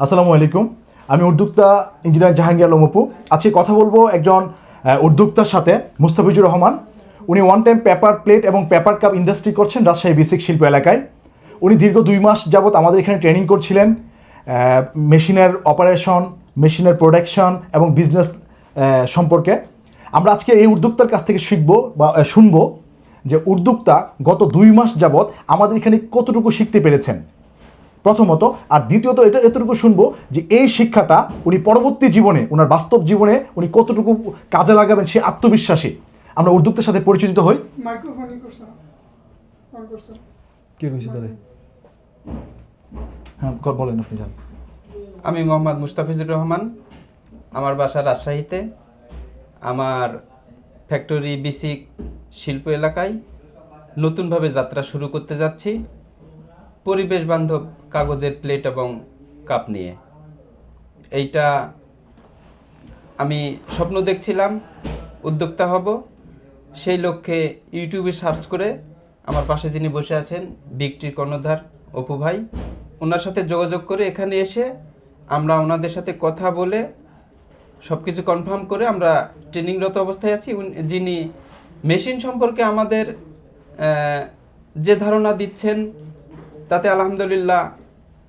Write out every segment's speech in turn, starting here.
আসসালামু আলাইকুম। আমি উদ্যোক্তা ইঞ্জিনিয়ার জাহাঙ্গীর আলম অপু। আজকে কথা বলবো একজন উদ্যোক্তার সাথে, মুস্তাফিজুর রহমান। উনি ওয়ান টাইম পেপার প্লেট এবং পেপার কাপ ইন্ডাস্ট্রি করছেন রাজশাহী বেসিক শিল্প এলাকায়। উনি দীর্ঘ 2 মাস যাবৎ আমাদের এখানে ট্রেনিং করছিলেন মেশিনের অপারেশন, মেশিনের প্রোডাকশন এবং বিজনেস সম্পর্কে। আমরা আজকে এই উদ্যোক্তার কাছ থেকে শিখবো বা শুনবো যে উদ্যোক্তা গত 2 মাস যাবৎ আমাদের এখানে কতটুকু শিখতে পেরেছেন প্রথমত, আর দ্বিতীয়ত এতটুকু শুনবো যে এই শিক্ষাটা উনি পরবর্তী জীবনে, ওনার বাস্তব জীবনে উনি কতটুকু কাজে লাগাবেন সে আত্মবিশ্বাসী। আমরা উদ্যোক্তার সাথে পরিচিত হই। কে কইছে তারে? হ্যাঁ, বলেন আপনি। যান। আমি মোহাম্মদ মুস্তাফিজুর রহমান। আমার বাসা রাজশাহীতে। আমার ফ্যাক্টরি বেসিক শিল্প এলাকায় নতুনভাবে যাত্রা শুরু করতে যাচ্ছি পরিবেশ বান্ধব কাগজের প্লেট এবং কাপ নিয়ে। এইটা আমি স্বপ্ন দেখছিলাম, উদ্যোক্তা হব। সেই লক্ষ্যে ইউটিউবে সার্চ করে আমার পাশে যিনি বসে আছেন বিগটির কর্ণধার অপু ভাই, ওনার সাথে যোগাযোগ করে এখানে এসে আমরা ওনাদের সাথে কথা বলে সব কিছু কনফার্ম করে আমরা ট্রেনিংরত অবস্থায় আছি। যিনি মেশিন সম্পর্কে আমাদের যে ধারণা দিচ্ছেন তাতে আলহামদুলিল্লাহ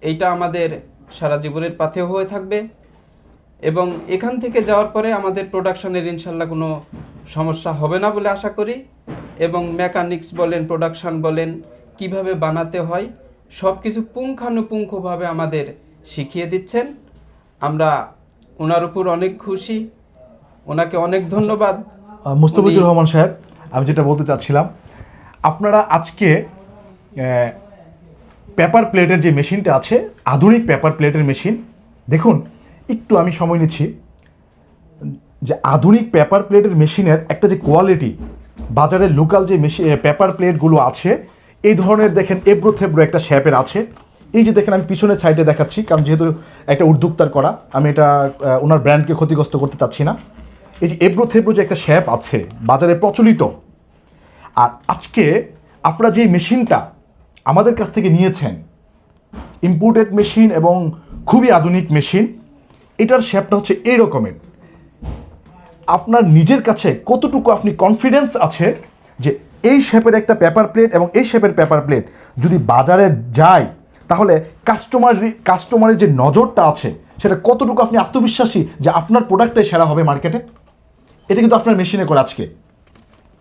এইটা আমাদের সারা জীবনের পাথেয় হয়ে থাকবে এবং এখান থেকে যাওয়ার পরে আমাদের প্রোডাকশনের ইনশাল্লাহ কোনো সমস্যা হবে না বলে আশা করি। এবং মেকানিক্স বলেন, প্রোডাকশন বলেন, কিভাবে বানাতে হয় সব কিছু পুঙ্খানুপুঙ্খভাবে আমাদের শিখিয়ে দিচ্ছেন। আমরা ওনার উপর অনেক খুশি, ওনাকে অনেক ধন্যবাদ। মুস্তাফিজুর রহমান সাহেব, আমি যেটা বলতে চাচ্ছিলাম, আপনারা আজকে পেপার প্লেটের যে মেশিনটা আছে, আধুনিক পেপার প্লেটের মেশিন, দেখুন একটু আমি সময় নিচ্ছি যে আধুনিক পেপার প্লেটের মেশিনের একটা যে কোয়ালিটি, বাজারের লোকাল যে পেপার প্লেটগুলো আছে এই ধরনের দেখেন এব্রো থেব্রো একটা শেপের আছে। এই যে দেখেন আমি পিছনের সাইডে দেখাচ্ছি, কারণ যেহেতু একটা উদ্যোক্তার করা, আমি এটা ওনার ব্র্যান্ডকে ক্ষতিগ্রস্ত করতে চাচ্ছি না। এই যে এব্রো থেব্রো যে একটা শেপ আছে বাজারে প্রচলিত, আর আজকে আপনারা যে মেশিনটা আমাদের কাছ থেকে নিয়েছেন, ইম্পোর্টেড মেশিন এবং খুবই আধুনিক মেশিন, এটার শেপটা হচ্ছে এই রকমের। আপনার নিজের কাছে কতটুকু আপনি কনফিডেন্স আছে যে এই শেপের একটা পেপার প্লেট এবং এই শেপের পেপার প্লেট যদি বাজারে যায় তাহলে কাস্টমারের যে নজরটা আছে সেটা কতটুকু আপনি আত্মবিশ্বাসী যে আপনার প্রোডাক্টটাই সেরা হবে মার্কেটে? এটা কিন্তু আপনার মেশিনে করা আজকে।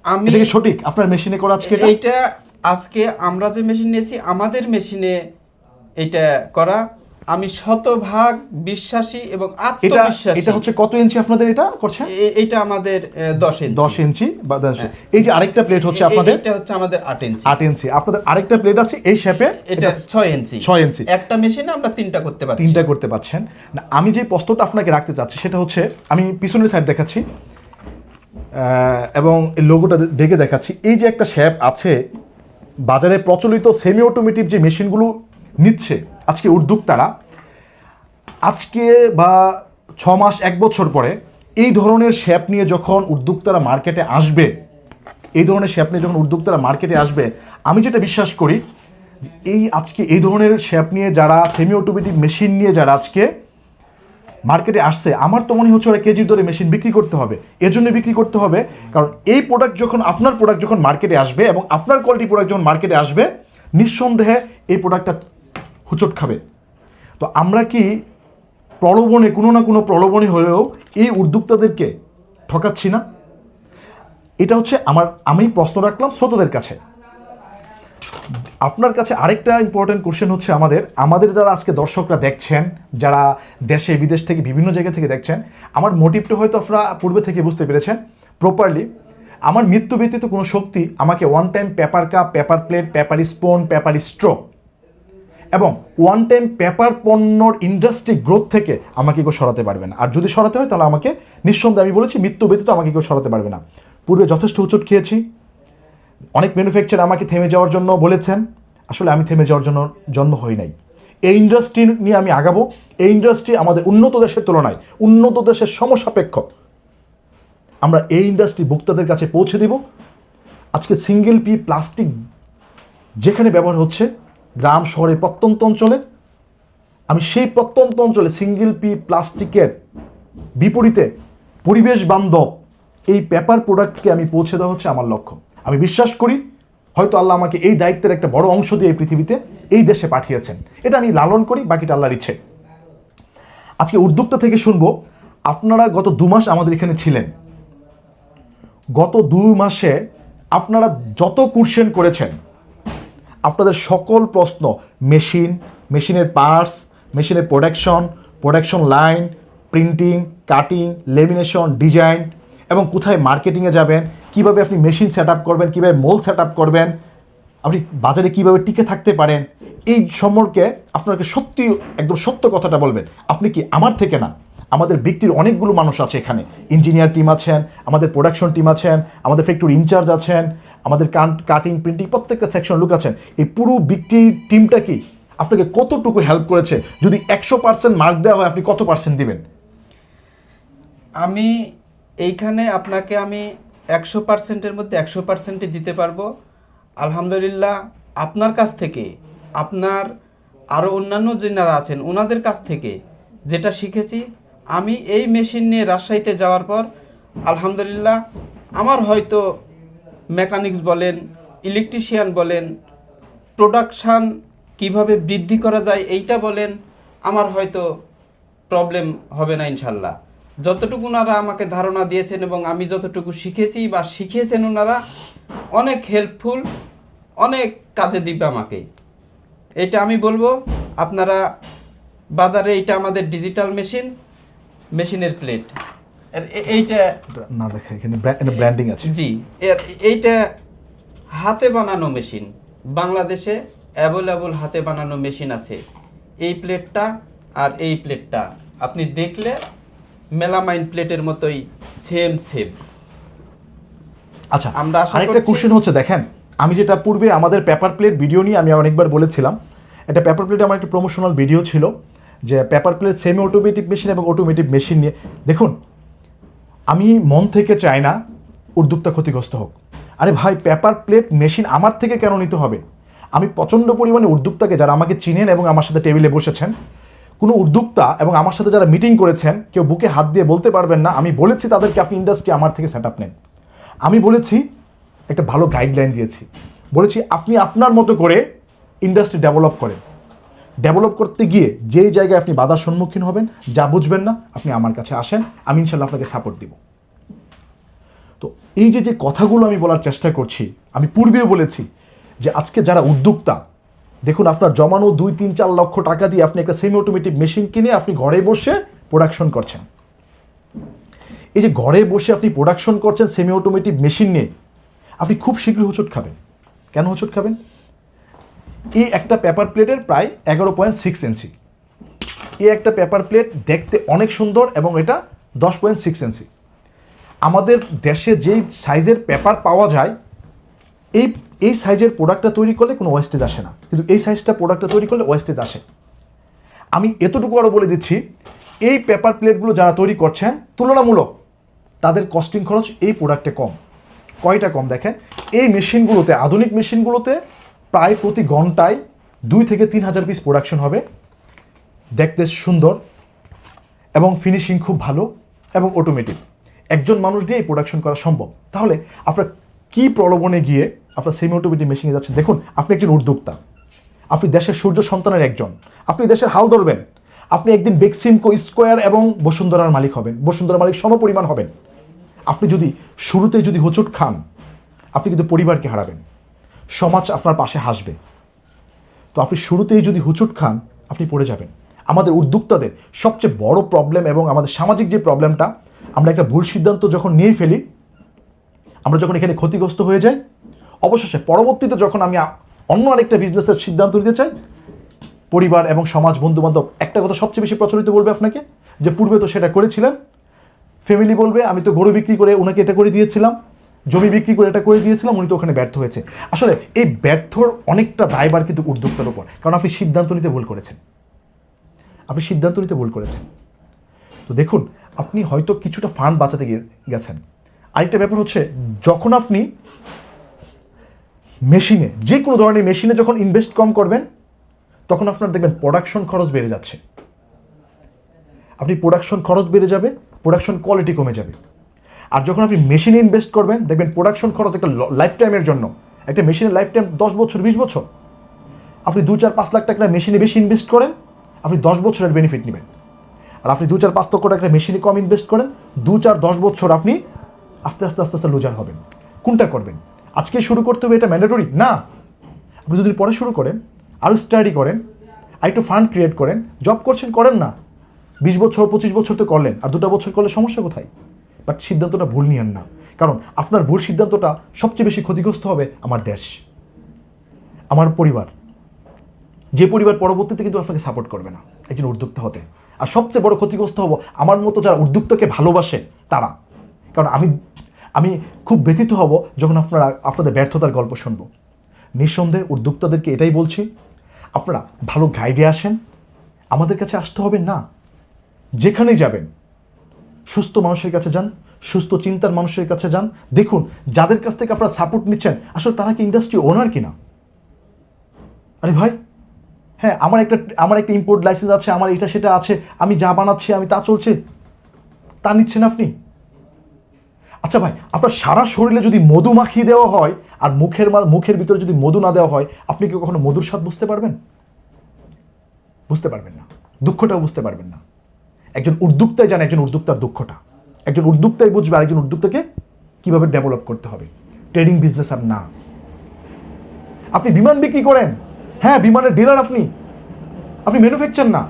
আমি এটা কি সঠিক? আপনার মেশিনে করা আজকে এইটা আজকে আমরা যে মেশিন নিয়েছি আমাদের মেশিনে এটা করা। আমি শতভাগ বিশ্বাসী এবং আত্মবিশ্বাসী। এটা হচ্ছে কত ইঞ্চি আপনাদের এটা করছে? এটা আমাদের 10 ইঞ্চি। 10 ইঞ্চি বা 10। এই যে আরেকটা প্লেট হচ্ছে আপনাদের, এটা হচ্ছে আমাদের 8 ইঞ্চি। 8 ইঞ্চি। আপনাদের আরেকটা প্লেট আছে এই শেপে, এটা 6 ইঞ্চি। 6 ইঞ্চি। একটা মেশিনে আমরা 3টা করতে পারছি। 3টা করতে পারছেন না। আমি যে প্রশ্নটা আপনাকে রাখতে চাচ্ছি সেটা হচ্ছে, আমি পিছনের সাইড দেখাচ্ছি এবং এই লোগোটা দেখে দেখাচ্ছি। এই যে একটা শেপ আছে, বাজারে প্রচলিত সেমি অটোমেটিভ যে মেশিনগুলো নিচ্ছে আজকে উদ্যোক্তারা, আজকে বা 6 মাস 1 বছর পরে এই ধরনের শেপ নিয়ে যখন উদ্যোক্তারা মার্কেটে আসবে, আমি যেটা বিশ্বাস করি আজকে এই ধরনের শেপ নিয়ে যারা সেমি অটোমেটিভ মেশিন নিয়ে যারা আজকে মার্কেটে আসছে, আমার তো মনে হচ্ছে ওরা কেজির দরে মেশিন বিক্রি করতে হবে। এজন্য বিক্রি করতে হবে কারণ এই আপনার প্রোডাক্ট যখন মার্কেটে আসবে এবং আপনার কোয়ালিটি প্রোডাক্ট যখন মার্কেটে আসবে, নিঃসন্দেহে এই প্রোডাক্টটা হুচট খাবে। তো আমরা কি প্রলোভনে, কোনো না কোনো প্রলোভনে হলেও এই উদ্যোক্তাদেরকে ঠকাচ্ছি না? এটা হচ্ছে আমি প্রশ্ন রাখলাম শ্রোতাদের কাছে। আপনার কাছে আরেকটা ইম্পর্টেন্ট কোশ্চেন হচ্ছে, আমাদের যারা আজকে দর্শকরা দেখছেন, যারা দেশে বিদেশ থেকে বিভিন্ন জায়গা থেকে দেখছেন, আমার মোটিভটা হয়তো আপনারা পূর্বে থেকে বুঝতে পেরেছেন প্রপারলি। আমার মৃত্যু ব্যতীত কোনো শক্তি আমাকে one time paper cup, paper plate, paper spoon, paper straw এবং ওয়ান টাইম পেপার পণ্যর ইন্ডাস্ট্রি গ্রোথ থেকে আমাকে কেউ সরাতে পারবে না। আর যদি সরাতে হয় তাহলে আমাকে নিঃসন্দেহে, আমি বলেছি, মৃত্যু ব্যতীত আমাকে কেউ সরাতে পারবে না। পূর্বে যথেষ্ট উচট খেয়েছি, অনেক ম্যানুফ্যাকচার আমাকে থেমে যাওয়ার জন্য বলেছেন। আসলে আমি থেমে যাওয়ার জন্য জন্ম হই নাই। এই ইন্ডাস্ট্রি নিয়ে আমি আগাবো। এই ইন্ডাস্ট্রি আমাদের উন্নত দেশের তুলনায়, উন্নত দেশের সমসাপেক্ষ। আমরা এই ইন্ডাস্ট্রি ভোক্তাদের কাছে পৌঁছে দিব। আজকে সিঙ্গেল পি প্লাস্টিক যেখানে ব্যবহার হচ্ছে, গ্রাম শহরে প্রত্যন্ত অঞ্চলে, আমি সেই প্রত্যন্ত অঞ্চলে সিঙ্গেল পি প্লাস্টিকের বিপরীতে পরিবেশ বান্ধব এই পেপার প্রোডাক্টকে আমি পৌঁছে দেওয়া হচ্ছে আমার লক্ষ্য। আমি বিশ্বাস করি হয়তো আল্লাহ আমাকে এই দায়িত্বের একটা বড় অংশ দিয়ে এই পৃথিবীতে এই দেশে পাঠিয়েছেন, এটা আমি লালন করি, বাকিটা আল্লাহর ইচ্ছে। আজকে উদ্যোক্তা থেকে শুনবো, আপনারা গত 2 মাস আমাদের এখানে ছিলেন, গত 2 মাসে আপনারা যত কোশ্চেন করেছেন, আপনাদের সকল প্রশ্ন মেশিনের পার্টস, মেশিনের production line, printing, cutting, lamination, design এবং কোথায় মার্কেটিংয়ে যাবেন, কিভাবে আপনি মেশিন সেট আপ করবেন, কীভাবে মোল সেট আপ করবেন, আপনি বাজারে কিভাবে টিকে থাকতে পারেন, এই সম্পর্কে আপনাকে সত্যি একদম সত্য কথাটা বলবেন। আপনি কি আমার থেকে না, আমাদের বিক্রির অনেকগুলো মানুষ আছে এখানে, ইঞ্জিনিয়ার টিম আছেন, আমাদের প্রোডাকশন টিম আছেন, আমাদের ফ্যাক্টরি ইনচার্জ আছেন, আমাদের কাটিং প্রিন্টিং প্রত্যেকটা সেকশন লোক আছেন। এই পুরো বিক্রির টিমটা কি আপনাকে কতটুকু হেল্প করেছে? যদি 100% মার্ক দেওয়া হয়, আপনি কত পার্সেন্ট দিবেন? আমি এইখানে আপনাকে আমি 100%-এর মধ্যে 100%ই দিতে পারবো। আলহামদুলিল্লাহ, আপনার কাছ থেকে, আপনার আরও অন্যান্য যারা আছেন ওনাদের কাছ থেকে যেটা শিখেছি, আমি এই মেশিন নিয়ে রাজশাহীতে যাওয়ার পর আলহামদুলিল্লাহ আমার হয়তো মেকানিক্স বলেন, ইলেকট্রিশিয়ান বলেন, প্রোডাকশান কিভাবে বৃদ্ধি করা যায় এইটা বলেন, আমার হয়তো প্রবলেম হবে না ইনশাল্লাহ। যতটুকু ওনারা আমাকে ধারণা দিয়েছেন এবং আমি যতটুকু শিখেছি বা শিখিয়েছেন ওনারা, অনেক হেল্পফুল, অনেক কাজে দিবে আমাকে। এটা আমি বলবো, আপনারা বাজারে এইটা আমাদের ডিজিটাল মেশিনের প্লেট, এইটা না দেখা এখানে ব্র্যান্ডিং আছে। জি, এইটা হাতে বানানো মেশিন, বাংলাদেশে অ্যাভেলেবল হাতে বানানো মেশিন আছে। এই প্লেটটা আর এই প্লেটটা আপনি দেখলে মেলামাইন প্লেটের মতোই সেম। আচ্ছা, আমরা আরেকটা কোশ্চেন হচ্ছে, দেখেন আমি যেটা পূর্বে আমাদের পেপার প্লেট ভিডিও নিয়ে আমি অনেকবার বলেছিলাম, এটা পেপার প্লেটে আমার একটা প্রমোশনাল ভিডিও ছিল যে paper plate semi automatic machine এবং অটোমেটিক মেশিন নিয়ে। দেখুন, আমি মন থেকে চাই না উদ্যোক্তা ক্ষতিগ্রস্ত হোক। আরে ভাই, পেপার প্লেট মেশিন আমার থেকে কেন নিতে হবে? আমি প্রচণ্ড পরিমাণে উদ্যোক্তাকে, যারা আমাকে চিনেন এবং আমার সাথে টেবিলে বসেছেন, কোনো উদ্যোক্তা এবং আমার সাথে যারা মিটিং করেছেন, কেউ বুকে হাত দিয়ে বলতে পারবেন না আমি বলেছি তাদেরকে আপনি ইন্ডাস্ট্রি আমার থেকে সেট আপ নেন। আমি বলেছি, একটা ভালো গাইডলাইন দিয়েছি, বলেছি আপনি আপনার মতো করে ইন্ডাস্ট্রি ডেভেলপ করেন। ডেভেলপ করতে গিয়ে যেই জায়গায় আপনি বাধার সম্মুখীন হবেন, যা বুঝবেন না, আপনি আমার কাছে আসেন, আমি ইনশাল্লাহ আপনাকে সাপোর্ট দিব। তো এই যে কথাগুলো আমি বলার চেষ্টা করছি, আমি পূর্বেও বলেছি যে আজকে যারা উদ্যোক্তা, দেখুন আপনার জমানো 2-3-4 লক্ষ টাকা দিয়ে আপনি একটা সেমি অটোমেটিক মেশিন কিনে আপনি ঘরে বসে প্রোডাকশন করছেন। এই যে ঘরে বসে আপনি প্রোডাকশন করছেন সেমি অটোমেটিক মেশিন নিয়ে, আপনি খুব শীঘ্রই হোঁচট খাবেন। কেন হোঁচট খাবেন? এই একটা পেপার প্লেটের প্রায় 11.6 ইঞ্চি, এই একটা পেপার প্লেট দেখতে অনেক সুন্দর এবং এটা 10.6 ইঞ্চি। আমাদের দেশে যেই সাইজের পেপার পাওয়া যায়, এই সাইজের প্রোডাক্টটা তৈরি করলে কোনো ওয়েস্টেজ আসে না, কিন্তু এই সাইজটা প্রোডাক্টটা তৈরি করলে ওয়েস্টেজ আসে। আমি এতটুকু আরও বলে দিচ্ছি, এই পেপার প্লেটগুলো যারা তৈরি করছেন তুলনামূলক তাদের কস্টিং খরচ এই প্রোডাক্টে কম। কয়টা কম? দেখেন, এই মেশিনগুলোতে, আধুনিক মেশিনগুলোতে প্রায় প্রতি ঘন্টায় 2 থেকে 3 হাজার পিস প্রোডাকশন হবে। দেখতে সুন্দর এবং ফিনিশিং খুব ভালো এবং অটোমেটিক, একজন মানুষ দিয়ে এই প্রোডাকশন করা সম্ভব। তাহলে আপনার কি প্রলোভনে গিয়ে আপনার সেমি অটোমেটিক মেশিনে যাচ্ছেন? দেখুন, আপনি একজন উদ্যোক্তা, আপনি দেশের সূর্য সন্তানের একজন, আপনি দেশের হাল ধরবেন, আপনি একদিন বেক্সিমকো, স্কোয়ার এবং বসুন্ধরার মালিক হবেন, বসুন্ধরার মালিক সমপরিমাণ হবেন। আপনি যদি শুরুতেই যদি হোঁচট খান, আপনি কিন্তু পরিবারকে হারাবেন, সমাজ আপনার পাশে হাসবে। তো আপনি শুরুতেই যদি হোঁচট খান, আপনি পড়ে যাবেন। আমাদের উদ্যোক্তাদের সবচেয়ে বড় প্রবলেম এবং আমাদের সামাজিক যে প্রবলেমটা, আমরা একটা ভুল সিদ্ধান্ত যখন নিয়ে ফেলি, আমরা যখন এখানে ক্ষতিগ্রস্ত হয়ে যাই, অবশেষে পরবর্তীতে যখন আমি অন্য আরেকটা বিজনেসের সিদ্ধান্ত নিতে চাই, পরিবার এবং সমাজ, বন্ধুবান্ধব একটা কথা সবচেয়ে বেশি প্রচলিত বলবে আপনাকে, যে পূর্বে তো সেটা করেছিলেন। ফ্যামিলি বলবে, আমি তো গরু বিক্রি করে ওনাকে এটা করে দিয়েছিলাম, জমি বিক্রি করে এটা করে দিয়েছিলাম, উনি তো ওখানে ব্যর্থ হয়েছে। আসলে এই ব্যর্থর অনেকটা দায়ভার কিন্তু উদ্যোক্তার উপর, কারণ আপনি সিদ্ধান্ত নিতে ভুল করেছেন, আপনি সিদ্ধান্ত নিতে ভুল করেছেন। তো দেখুন, আপনি হয়তো কিছুটা ফান্ড বাঁচাতে গেছেন। আরেকটা ব্যাপার হচ্ছে, যখন আপনি মেশিনে, যে কোনো ধরনের মেশিনে যখন ইনভেস্ট কম করবেন, তখন আপনার দেখবেন প্রোডাকশন খরচ বেড়ে যাচ্ছে। আপনি প্রোডাকশন খরচ বেড়ে যাবে, প্রোডাকশন কোয়ালিটি কমে যাবে। আর যখন আপনি মেশিনে ইনভেস্ট করবেন, দেখবেন প্রোডাকশন খরচ একটা লাইফ টাইমের জন্য, একটা মেশিনের লাইফ টাইম 10 বছর 20 বছর। আপনি 2-4-5 লাখ টাকা মেশিনে বেশি ইনভেস্ট করেন, আপনি 10 বছরের বেনিফিট নেবেন। আর আপনি 2-4-5 লক্ষ টাকা মেশিনে কম ইনভেস্ট করেন, 2-4-10 বছর আপনি আস্তে আস্তে আস্তে আস্তে লুজার হবেন। কোনটা করবেন? আজকে শুরু করতে হবে এটা ম্যান্ডেটরি না। আপনি দুদিন পরে শুরু করেন, আরও স্টাডি করেন, আর একটু ফান্ড ক্রিয়েট করেন। জব করছেন, করেন না, 20 বছর 25 বছর তো করলেন, আর 2টা বছর করলে সমস্যা কোথায়? বাট সিদ্ধান্তটা ভুল নিয়েন না, কারণ আপনার ভুল সিদ্ধান্তটা সবচেয়ে বেশি ক্ষতিগ্রস্ত হবে আমার দেশ, আমার পরিবার, যে পরিবার পরবর্তীতে কিন্তু আপনাকে সাপোর্ট করবে না একজন উদ্যোক্তা হতে। আর সবচেয়ে বড় ক্ষতিগ্রস্ত হব আমার মতো যারা উদ্যোক্তাকে ভালোবাসে তারা। কারণ আমি খুব ব্যথিত হব যখন আপনাদের ব্যর্থতার গল্প শুনবো। নিঃসন্দেহে উদ্যোক্তাদেরকে এটাই বলছি, আপনারা ভালো গাইডে আসেন, আমাদের কাছে আসতে হবে না। যেখানেই যাবেন সুস্থ মানুষের কাছে যান, সুস্থ চিন্তার মানুষের কাছে যান। দেখুন যাদের কাছ থেকে আপনারা সাপোর্ট নিচ্ছেন আসলে তারা কি ইন্ডাস্ট্রি ওনার কিনা। আরে ভাই, হ্যাঁ আমার একটা ইম্পোর্ট লাইসেন্স আছে, আমার এটা সেটা আছে, আমি যা বানাচ্ছি আমি তা চলছে, তা নিচ্ছেন আপনি। আচ্ছা ভাই, আপনার সারা শরীরে যদি মধু মাখিয়ে দেওয়া হয় আর মুখের ভিতরে যদি মধু না দেওয়া হয়, আপনি কি কখনো মধুর স্বাদ বুঝতে পারবেন? বুঝতে পারবেন না, দুঃখটাও বুঝতে পারবেন না। একজন উদ্যোক্তাই জানে একজন উদ্যোক্তার দুঃখটা, একজন উদ্যোক্তাই বুঝবে আরেকজন উদ্যোক্তাকে কিভাবে ডেভেলপ করতে হবে। ট্রেডিং বিজনেস আর না। আপনি বিমান বিক্রি করেন, হ্যাঁ বিমানের ডিলার আপনি ম্যানুফ্যাকচার না।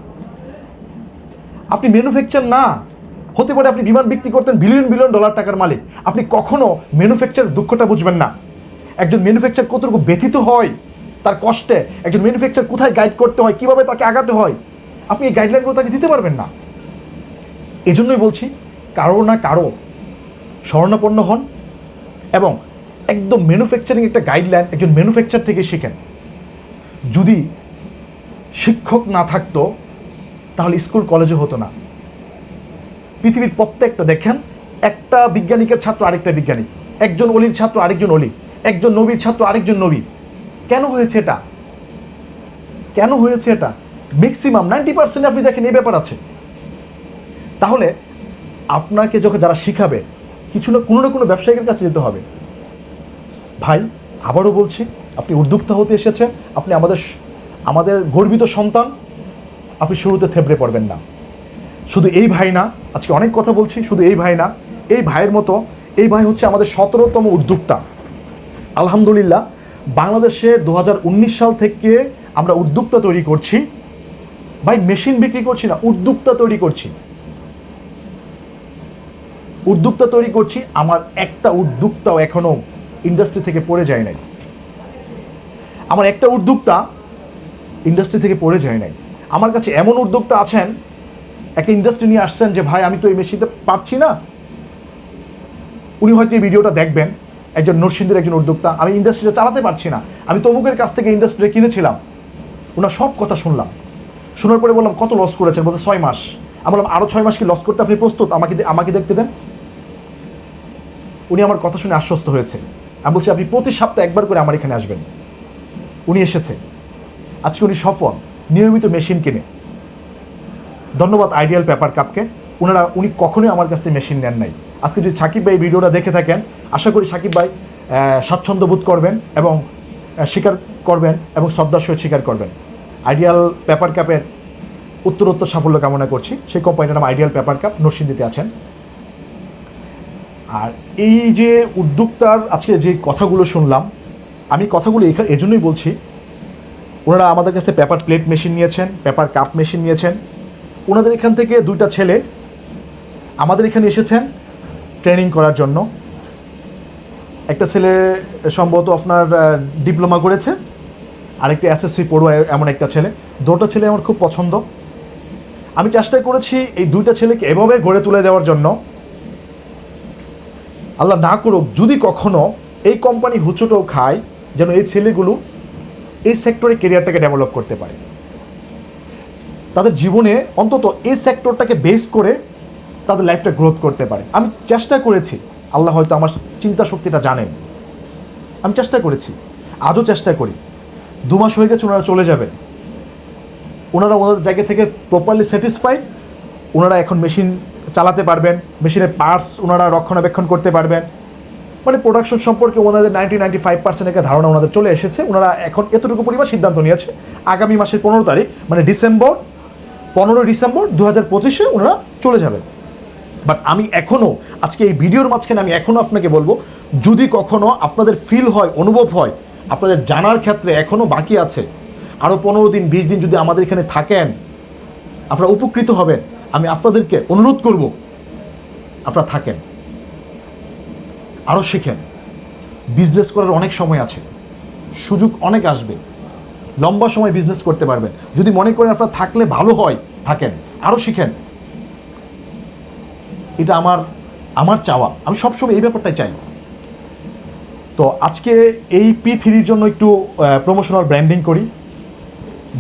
আপনি ম্যানুফ্যাকচার না হতে পারে আপনি বিমান বিক্রি করতেন বিলিয়ন বিলিয়ন ডলার টাকার মালিক, আপনি কখনো ম্যানুফ্যাকচার দুঃখটা বুঝবেন না। একজন ম্যানুফ্যাকচার কতটুকু ব্যথিত হয় তার কষ্টে, একজন ম্যানুফ্যাকচার কোথায় গাইড করতে হয়, কিভাবে তাকে আগাতে হয়, আপনি এই গাইডলাইনগুলো তাকে দিতে পারবেন না। এজন্যই বলছি কারো না কারো শরণাপন্ন হন এবং একদম ম্যানুফ্যাকচারিং একটা গাইডলাইন একজন ম্যানুফ্যাকচার থেকে শিখেন। যদি শিক্ষক না থাকতো তাহলে স্কুল কলেজে হতো না। পৃথিবীর প্রত্যেকটা দেখেন, একটা বিজ্ঞানিকের ছাত্র আরেকটা বিজ্ঞানিক, একজন অলির ছাত্র আরেকজন অলি, একজন নবীর ছাত্র আরেকজন নবী। কেন হয়েছে এটা? কেন হয়েছে এটা? ম্যাক্সিমাম 90% আপনি দেখেন এই ব্যাপার আছে। তাহলে আপনাকে যখন যারা শিখাবে কিছু না কোনো ব্যবসায়ীর কাছে যেতে হবে। ভাই আবারও বলছি, আপনি উদ্যোক্তা হতে এসেছেন, আপনি আমাদের গর্বিত সন্তান, আপনি শুরুতে থেবড়ে পড়বেন না। শুধু এই ভাই না, আজকে অনেক কথা বলছি, শুধু এই ভাই না, এই ভাইয়ের মতো এই ভাই হচ্ছে আমাদের 17তম উদ্যোক্তা। আলহামদুলিল্লাহ, বাংলাদেশে 2019 সাল থেকে আমরা উদ্যোক্তা তৈরি করছি। ভাই মেশিন বিক্রি করছি না, উদ্যোক্তা তৈরি করছি। উদ্যোক্তা তৈরি করছি। আমার একটা উদ্যোক্তাও এখনো ইন্ডাস্ট্রি থেকে পড়ে যায় নাই। আমার একটা উদ্যোক্তা ইন্ডাস্ট্রি থেকে পড়ে যায় নাই। আমার কাছে এমন উদ্যোক্তা আছেন, একটা ইন্ডাস্ট্রি নিয়ে আসছেন যে ভাই আমি তো এই মেশিনটা পাচ্ছি না। উনি হয়তো এই ভিডিওটা দেখবেন, একজন নরসিংদীর একজন উদ্যোক্তা, আমি ইন্ডাস্ট্রিটা চালাতে পারছি না, আমি তমুকের কাছ থেকে ইন্ডাস্ট্রিটা কিনেছিলাম। ওনার সব কথা শুনলাম, শোনার পরে বললাম কত লস করেছেন? বলতে 6 মাস। আমি বললাম আরও 6 মাস কি লস করতে আপনি প্রস্তুত? আমাকে দেখতে দেন। উনি আমার কথা শুনে আশ্বস্ত হয়েছে। আমি বলছি আপনি প্রতি সপ্তাহে একবার করে আমার এখানে আসবেন। উনি এসেছে, আজকে উনি সফল, নিয়মিত মেশিন কিনে। ধন্যবাদ আইডিয়াল পেপার কাপকে। উনি কখনোই আমার কাছ থেকে মেশিন নেন নাই। আজকে যদি সাকিব ভাই ভিডিওটা দেখে থাকেন, আশা করি সাকিব ভাই স্বাচ্ছন্দ্য বোধ করবেন এবং স্বীকার করবেন এবং শ্রদ্ধার সহিত স্বীকার করবেন। আইডিয়াল পেপার কাপের উত্তরোত্তর সাফল্য কামনা করছি। সেই কোম্পানিটার নাম আইডিয়াল পেপার কাপ, নরসিংদীতে আছেন। আর এই যে উদ্যোক্তার আজকে যে কথাগুলো শুনলাম, আমি কথাগুলো এজন্যই বলছি, ওনারা আমাদের কাছে পেপার প্লেট মেশিন নিয়েছেন, পেপার কাপ মেশিন নিয়েছেন। ওনাদের এখান থেকে 2টা ছেলে আমাদের এখানে এসেছেন ট্রেনিং করার জন্য। একটা ছেলে সম্ভবত আপনার ডিপ্লোমা করেছে, আরেকটা এসএসসি পড়ুয়া এমন একটা ছেলে। 2টা ছেলে আমার খুব পছন্দ। আমি চেষ্টা করেছি এই 2টা ছেলেকে এভাবে গড়ে তুলে দেওয়ার জন্য। আল্লাহ না করুক যদি কখনো এই কোম্পানি হুচুটাও খায়, যেন এই ছেলেগুলো এই সেক্টরে কেরিয়ারটাকে ডেভেলপ করতে পারে, তাদের জীবনে অন্তত এই সেক্টরটাকে বেস করে তাদের লাইফটা গ্রোথ করতে পারে। আমি চেষ্টা করেছি, আল্লাহ হয়তো আমার চিন্তা শক্তিটা জানেন, আমি চেষ্টা করেছি, আজও চেষ্টা করি। 2 মাস হয়ে গেছে, ওনারা চলে যাবেন। ওনারা ওনাদের জায়গা থেকে প্রপারলি স্যাটিসফাইড। ওনারা এখন মেশিন চালাতে পারবেন, মেশিনের পার্টস ওনারা রক্ষণাবেক্ষণ করতে পারবেন। মানে প্রোডাকশন সম্পর্কে ওনাদের 95% একটা ধারণা ওনাদের চলে এসেছে। ওনারা এখন এতটুকু পরিমাণ সিদ্ধান্ত নিয়েছে আগামী মাসের 15 তারিখ মানে 15 ডিসেম্বর 2025-এ ওনারা চলে যাবেন। বাট আমি এখনও আজকে এই ভিডিওর মাঝখানে আমি এখনও আপনাকে বলবো, যদি কখনও আপনাদের ফিল হয়, অনুভব হয় আপনাদের জানার ক্ষেত্রে এখনও বাকি আছে, আরও 15 দিন 20 দিন যদি আমাদের এখানে থাকেন আপনারা উপকৃত হবেন, আমি আপনাদেরকে অনুরোধ করব আপনারা থাকেন, আরও শিখেন। বিজনেস করার অনেক সময় আছে, সুযোগ অনেক আসবে, লম্বা সময় বিজনেস করতে পারবেন। যদি মনে করেন আপনারা থাকলে ভালো হয়, থাকেন, আরও শিখেন। এটা আমার চাওয়া, আমি সবসময় এই ব্যাপারটাই চাই। তো আজকে এই P3-র জন্য একটু প্রমোশনাল ব্র্যান্ডিং করি।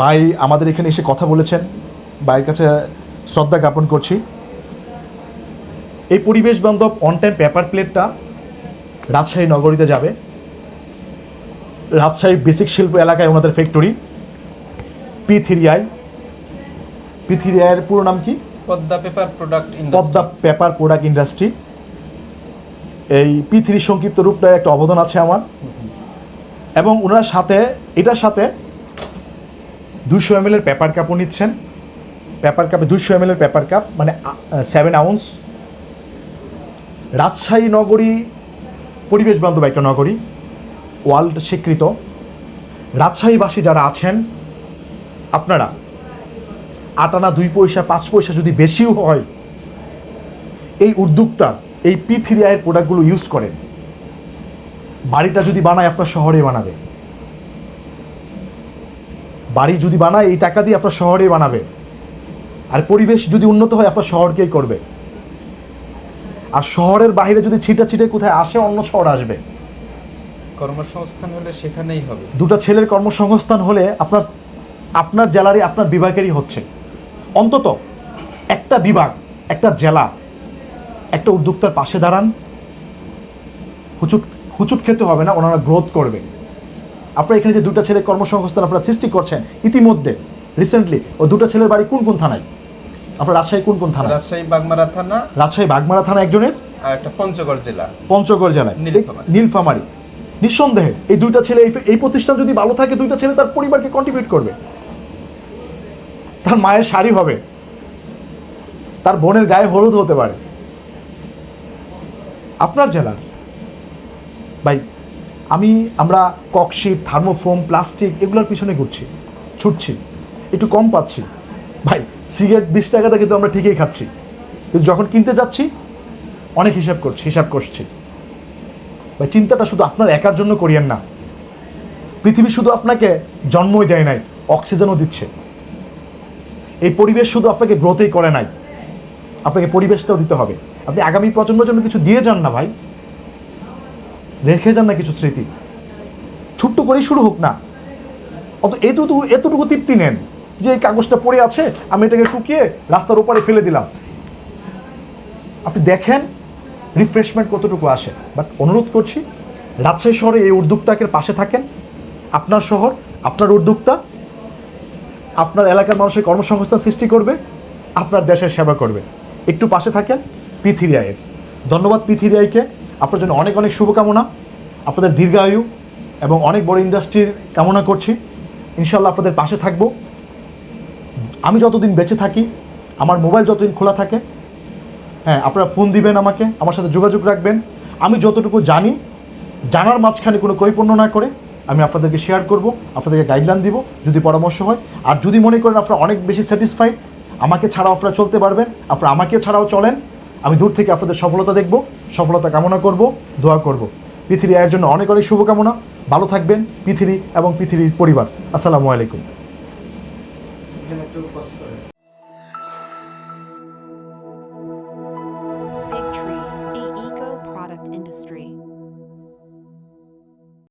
ভাই আমাদের এখানে এসে কথা বলেছেন, ভাইয়ের কাছে শ্রদ্ধা জ্ঞাপন করছি। এই পরিবেশ বান্ধব অন টাইম পেপার প্লেটটা রাজশাহী নগরীতে যাবে। রাজশাহী বেসিক শিল্প এলাকায় ওনাদের ফ্যাক্টরি P3i। P3i-এর পুরো নাম কি? Padma paper product Padma paper product industry. এই P3 সংক্ষিপ্ত রূপটা একটা অবদান আছে আমার। এবং ওনার সাথে এটার সাথে 200 ml পেপার কাপও নিচ্ছেন। পেপার কাপে 200 ml পেপার কাপ মানে 7 আউন্স। রাজশাহী নগরী পরিবেশ বান্ধব একটা নগরী, ওয়ার্ল্ড স্বীকৃত। রাজশাহীবাসী যারা আছেন আপনারা 8 আনা 2 পয়সা 5 পয়সা যদি বেশিও হয় এই উদ্যোক্তা এই P3i-এর প্রোডাক্টগুলো ইউজ করেন। বাড়িটা যদি বানায় আপনার শহরে বানাবে, বাড়ি যদি বানায় এই টাকা দিয়ে আপনার শহরেই বানাবে। আর পরিবেশ যদি উন্নত হয় আপনার শহরকেই করবে। আর শহরের বাইরে যদি ছিটে কোথায় আসে অন্য শহর আসবে। কর্মসংস্থান হলে সেখানেই হবে। দুটো ছেলের কর্মসংস্থান হলে আপনার জেলারই আপনার বিভাগেরই হচ্ছে। অন্তত একটা বিভাগ, একটা জেলা, একটা উদ্যোক্তার পাশে দাঁড়ান। হুচুট খেতে হবে না, ওনারা গ্রোথ করবে। আপনারা এখানে যে 2টা ছেলের কর্মসংস্থান আপনারা সৃষ্টি করছেন ইতিমধ্যে রিসেন্টলি, ও 2টা ছেলের বাড়ি কোন কোন থানায়? আপনার রাজশাহী কোন কোন থানা? রাজশাহী বাগমারা থানা। রাজশাহী বাগমারা থানা একজনের, আর একটা পঞ্চগড় জেলা। পঞ্চগড় জেলায় নীলফামারী। নিঃসন্দেহে এই 2টা ছেলে এই প্রতিষ্ঠান যদি ভালো থাকে 2টা ছেলে তার পরিবারকে কন্ট্রিবিউট করবে। তার মায়ের শাড়ি হবে, তার বোনের গায়ে হলুদ হতে পারে। আপনার জেলার ভাই আমরা ককশিট, থার্মোফোম, প্লাস্টিক এগুলোর পিছনে ছুটছি, একটু কম পাচ্ছি। ভাই সিগারেট 20 টাকাতে কিন্তু আমরা ঠিকই খাচ্ছি, কিন্তু যখন কিনতে যাচ্ছি অনেক হিসাব করছি। ভাই চিন্তাটা শুধু আপনার একার জন্য করিয়েন না। পৃথিবী শুধু আপনাকে জন্মই দেয় নাই, অক্সিজেনও দিচ্ছে। এই পরিবেশ শুধু আপনাকে গ্রোথই করে নাই, আপনাকে পরিবেশটাও দিতে হবে। আপনি আগামী প্রজন্মের জন্য কিছু দিয়ে যান না ভাই, রেখে যান না কিছু স্মৃতি। ছোট্ট করেই শুরু হোক না, এতটুকু তৃপ্তি নেন যে এই কাগজটা পড়ে আছে আমি এটাকে টুকিয়ে রাস্তার ওপারে ফেলে দিলাম। আপনি দেখেন রিফ্রেশমেন্ট কতটুকু আসে। বাট অনুরোধ করছি রাজশাহী শহরে এই উদ্যোক্তাকে পাশে থাকেন। আপনার শহর, আপনার উদ্যোক্তা আপনার এলাকার মানুষের কর্মসংস্থান সৃষ্টি করবে, আপনার দেশের সেবা করবে। একটু পাশে থাকেন P3i-এর। ধন্যবাদ P3i-কে। আপনার জন্য অনেক অনেক শুভকামনা, আপনাদের দীর্ঘায়ু এবং অনেক বড় ইন্ডাস্ট্রির কামনা করছি। ইনশাল্লাহ আপনাদের পাশে থাকব। আমি যতদিন বেঁচে থাকি, আমার মোবাইল যতদিন খোলা থাকে, হ্যাঁ আপনারা ফোন দিবেন আমাকে, আমার সাথে যোগাযোগ রাখবেন। আমি যতটুকু জানার মাঝখানে কোনো কৈপণ্য না করে আমি আপনাদেরকে শেয়ার করব, আপনাদেরকে গাইডলাইন দিব যদি পরামর্শ হয়। আর যদি মনে করেন আপনারা অনেক বেশি স্যাটিসফাইড, আমাকে ছাড়াও আপনারা চলতে পারবেন, আপনারা আমাকে ছাড়াও চলেন। আমি দূর থেকে আপনাদের সফলতা দেখব, সফলতা কামনা করব, দোয়া করব। P3i-এর জন্য অনেক অনেক শুভকামনা। ভালো থাকবেন P3 এবং P3-র পরিবার। আসসালামু আলাইকুম।